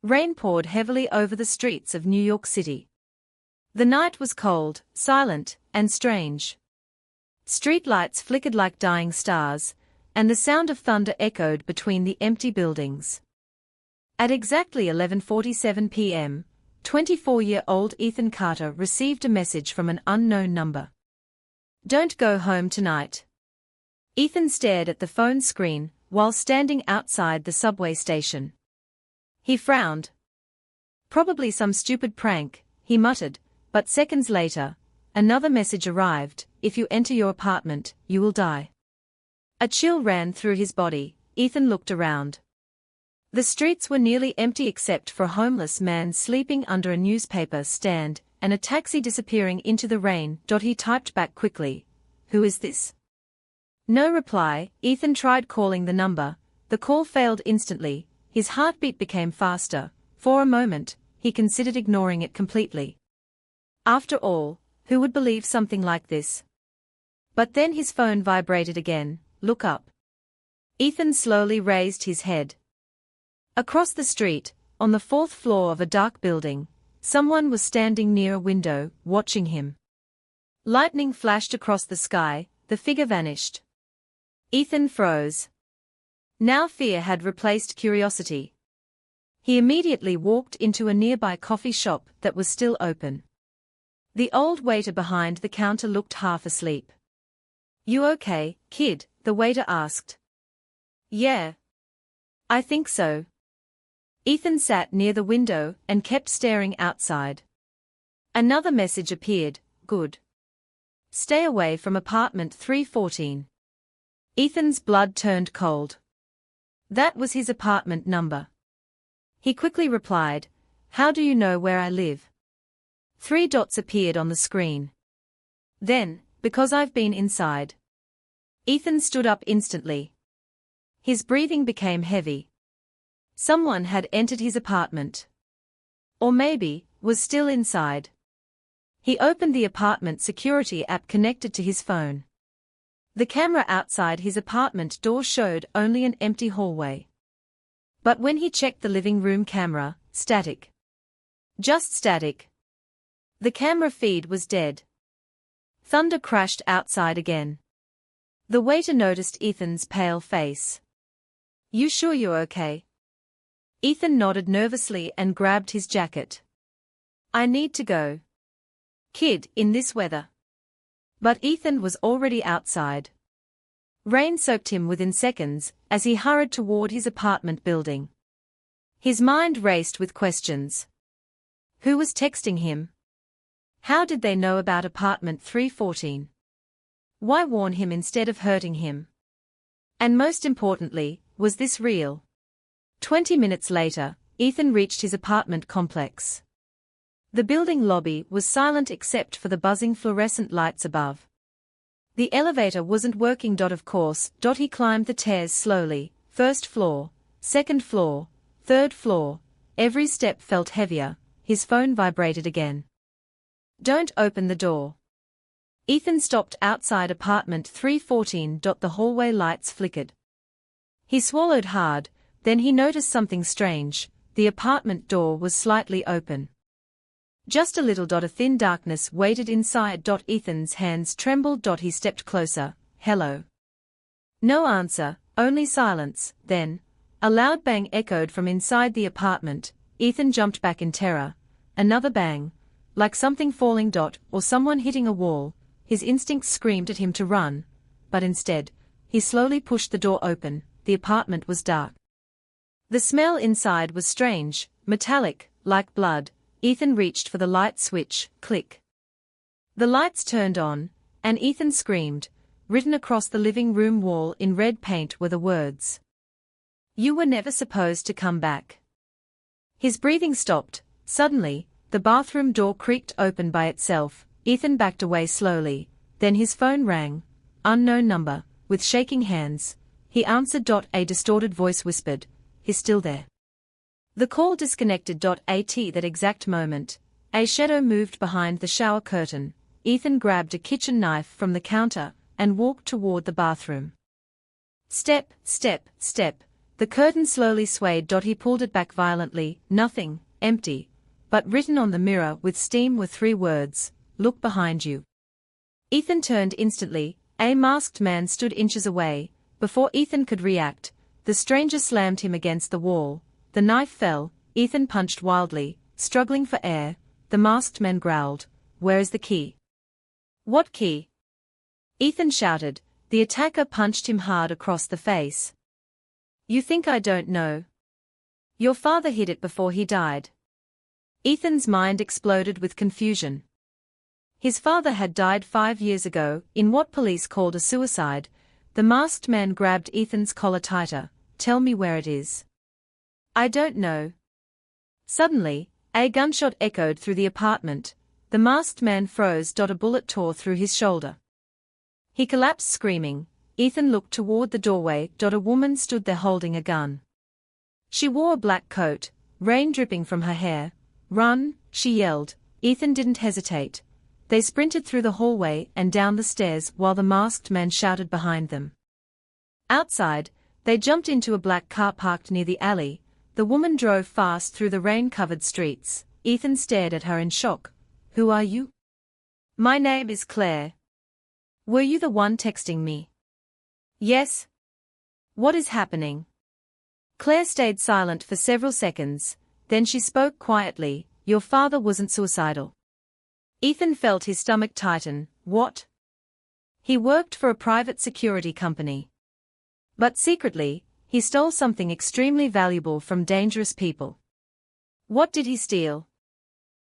Rain poured heavily over the streets of New York City. The night was cold, silent, and strange. Street lights flickered like dying stars, and the sound of thunder echoed between the empty buildings. At exactly 11:47 p.m., 24-year-old Ethan Carter received a message from an unknown number. "Don't go home tonight." Ethan stared at the phone screen while standing outside the subway station. He frowned. "Probably some stupid prank," he muttered, but seconds later, another message arrived: "If you enter your apartment, you will die." A chill ran through his body. Ethan looked around. The streets were nearly empty except for a homeless man sleeping under a newspaper stand and a taxi disappearing into the rain. He typed back quickly, "Who is this?" No reply. Ethan tried calling the number. The call failed instantly. His heartbeat became faster. For a moment, he considered ignoring it completely. After all, who would believe something like this? But then his phone vibrated again. "Look up." Ethan slowly raised his head. Across the street, on the fourth floor of a dark building, someone was standing near a window, watching him. Lightning flashed across the sky. The figure vanished. Ethan froze. Now fear had replaced curiosity. He immediately walked into a nearby coffee shop that was still open. The old waiter behind the counter looked half asleep. "You okay, kid?" the waiter asked. "Yeah. I think so." Ethan sat near the window and kept staring outside. Another message appeared: "Good. Stay away from apartment 314. Ethan's blood turned cold. That was his apartment number. He quickly replied, "How do you know where I live?" 3 dots appeared on the screen. Then, "Because I've been inside." Ethan stood up instantly. His breathing became heavy. Someone had entered his apartment. Or maybe, was still inside. He opened the apartment security app connected to his phone. The camera outside his apartment door showed only an empty hallway. But when he checked the living room camera, static. Just static. The camera feed was dead. Thunder crashed outside again. The waiter noticed Ethan's pale face. "You sure you're okay?" Ethan nodded nervously and grabbed his jacket. "I need to go. Kid, in this weather." But Ethan was already outside. Rain soaked him within seconds as he hurried toward his apartment building. His mind raced with questions. Who was texting him? How did they know about apartment 314? Why warn him instead of hurting him? And most importantly, was this real? 20 minutes later, Ethan reached his apartment complex. The building lobby was silent except for the buzzing fluorescent lights above. The elevator wasn't working. Of course. He climbed the stairs slowly. First floor, second floor, third floor. Every step felt heavier. His phone vibrated again. "Don't open the door." Ethan stopped outside apartment 314. The hallway lights flickered. He swallowed hard, then he noticed something strange. The apartment door was slightly open. Just a little. A thin darkness waited inside. Ethan's hands trembled. He stepped closer. "Hello." No answer, only silence. Then, a loud bang echoed from inside the apartment. Ethan jumped back in terror. Another bang, like something falling. Or someone hitting a wall. His instincts screamed at him to run, but instead, he slowly pushed the door open. The apartment was dark. The smell inside was strange, metallic, like blood. Ethan reached for the light switch. Click. The lights turned on, and Ethan screamed. Written across the living room wall in red paint were the words, "You were never supposed to come back." His breathing stopped. Suddenly, the bathroom door creaked open by itself. Ethan backed away slowly. Then his phone rang. Unknown number. With shaking hands, he answered. A distorted voice whispered, "He's still there." The call disconnected. At that exact moment, a shadow moved behind the shower curtain. Ethan grabbed a kitchen knife from the counter and walked toward the bathroom. Step, step, step. The curtain slowly swayed. He pulled it back violently. Nothing, empty. But written on the mirror with steam were 3 words, "Look behind you." Ethan turned instantly. A masked man stood inches away. Before Ethan could react, the stranger slammed him against the wall. The knife fell. Ethan punched wildly, struggling for air. The masked man growled, "Where is the key?" "What key?" Ethan shouted. The attacker punched him hard across the face. "You think I don't know? Your father hid it before he died." Ethan's mind exploded with confusion. His father had died 5 years ago, in what police called a suicide. The masked man grabbed Ethan's collar tighter. "Tell me where it is." "I don't know." Suddenly, a gunshot echoed through the apartment. The masked man froze. A bullet tore through his shoulder. He collapsed screaming. Ethan looked toward the doorway. A woman stood there holding a gun. She wore a black coat, rain dripping from her hair. "Run," she yelled. Ethan didn't hesitate. They sprinted through the hallway and down the stairs while the masked man shouted behind them. Outside, they jumped into a black car parked near the alley. The woman drove fast through the rain-covered streets. Ethan stared at her in shock. "Who are you?" "My name is Claire." "Were you the one texting me?" "Yes." "What is happening?" Claire stayed silent for several seconds, then she spoke quietly. "Your father wasn't suicidal." Ethan felt his stomach tighten. "What?" "He worked for a private security company. But secretly, he stole something extremely valuable from dangerous people." "What did he steal?"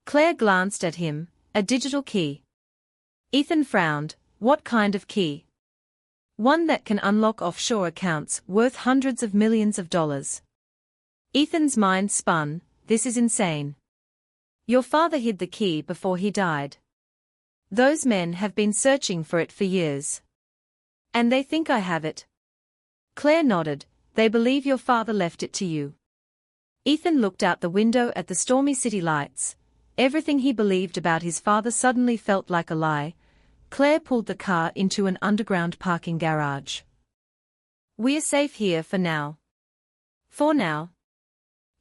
Claire glanced at him. "A digital key." Ethan frowned. "What kind of key?" "One that can unlock offshore accounts worth hundreds of millions of dollars." Ethan's mind spun. This is insane. Your father hid the key before he died. Those men have been searching for it for years. And they think I have it. Claire nodded. They believe your father left it to you. Ethan looked out the window at the stormy city lights. Everything he believed about his father suddenly felt like a lie. Claire pulled the car into an underground parking garage. "We're safe here for now." "For now."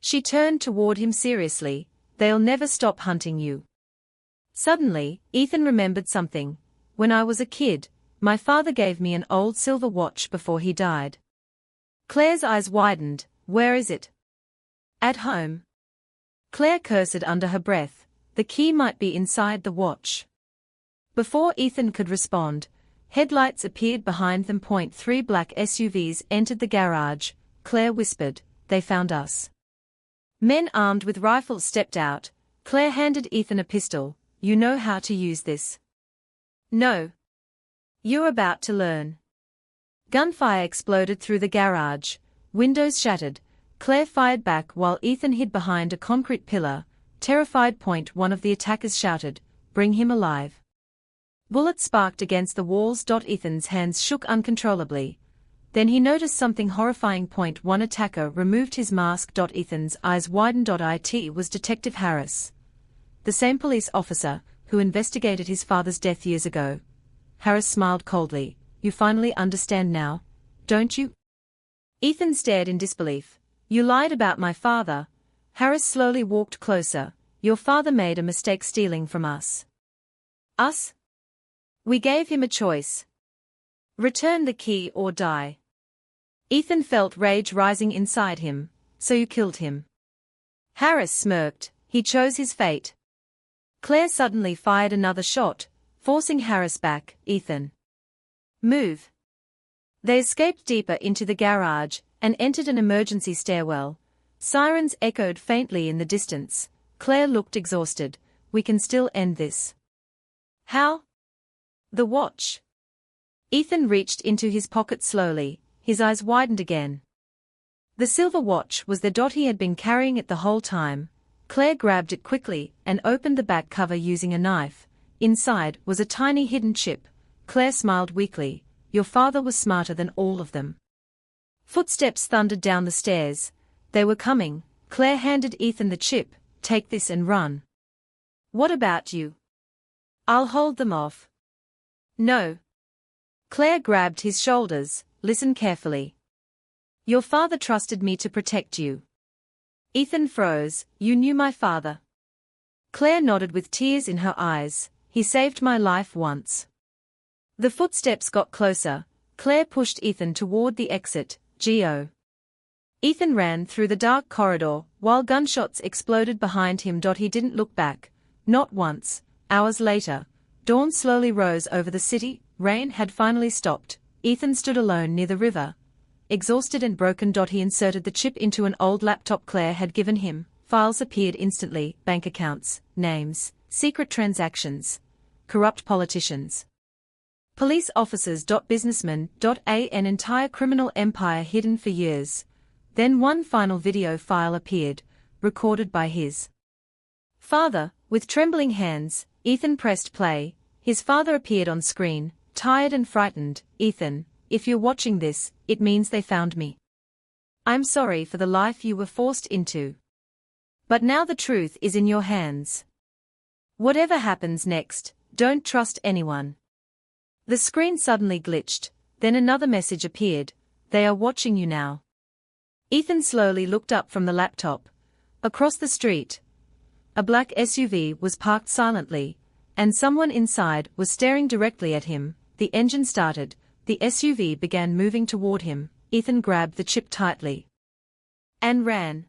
She turned toward him seriously. "They'll never stop hunting you." Suddenly, Ethan remembered something. "When I was a kid, my father gave me an old silver watch before he died." Claire's eyes widened. "Where is it?" "At home." Claire cursed under her breath. The key might be inside the watch. Before Ethan could respond, headlights appeared behind them. 3 black SUVs entered the garage. Claire whispered, "They found us." Men armed with rifles stepped out. Claire handed Ethan a pistol. "You know how to use this?" "No." "You're about to learn." Gunfire exploded through the garage. Windows shattered. Claire fired back while Ethan hid behind a concrete pillar. Terrified, one of the attackers shouted, "Bring him alive." Bullets sparked against the walls. Ethan's hands shook uncontrollably. Then he noticed something horrifying. One attacker removed his mask. Ethan's eyes widened. It was Detective Harris. The same police officer who investigated his father's death years ago. Harris smiled coldly. "You finally understand now, don't you?" Ethan stared in disbelief. "You lied about my father." Harris slowly walked closer. "Your father made a mistake stealing from us." "Us?" "We gave him a choice. Return the key or die." Ethan felt rage rising inside him. "So you killed him?" Harris smirked. "He chose his fate." Claire suddenly fired another shot, forcing Harris back. "Ethan, move." They escaped deeper into the garage and entered an emergency stairwell. Sirens echoed faintly in the distance. Claire looked exhausted. "We can still end this." "How?" "The watch." Ethan reached into his pocket slowly. His eyes widened again. The silver watch was there. He had been carrying it the whole time. Claire grabbed it quickly and opened the back cover using a knife. Inside was a tiny hidden chip. Claire smiled weakly. "Your father was smarter than all of them." Footsteps thundered down the stairs. They were coming. Claire handed Ethan the chip. "Take this and run." "What about you?" "I'll hold them off." "No." Claire grabbed his shoulders. "Listen carefully. Your father trusted me to protect you. Ethan froze. You knew my father? Claire nodded with tears in her eyes. He saved my life once. The footsteps got closer. Claire pushed Ethan toward the exit. Go. Ethan ran through the dark corridor, while gunshots exploded behind him. He didn't look back. Not once. Hours later, dawn slowly rose over the city. Rain had finally stopped. Ethan stood alone near the river, exhausted and broken. He inserted the chip into an old laptop Claire had given him. Files appeared instantly: bank accounts, names, secret transactions, corrupt politicians, police officers. Businessmen. An entire criminal empire hidden for years. Then one final video file appeared, recorded by his father. With trembling hands, Ethan pressed play. His father appeared on screen, tired and frightened. Ethan, if you're watching this, it means they found me. I'm sorry for the life you were forced into. But now the truth is in your hands. Whatever happens next, don't trust anyone. The screen suddenly glitched, then another message appeared. They are watching you now. Ethan slowly looked up from the laptop. Across the street, a black SUV was parked silently, and someone inside was staring directly at him. The engine started. The SUV began moving toward him. Ethan grabbed the chip tightly and ran.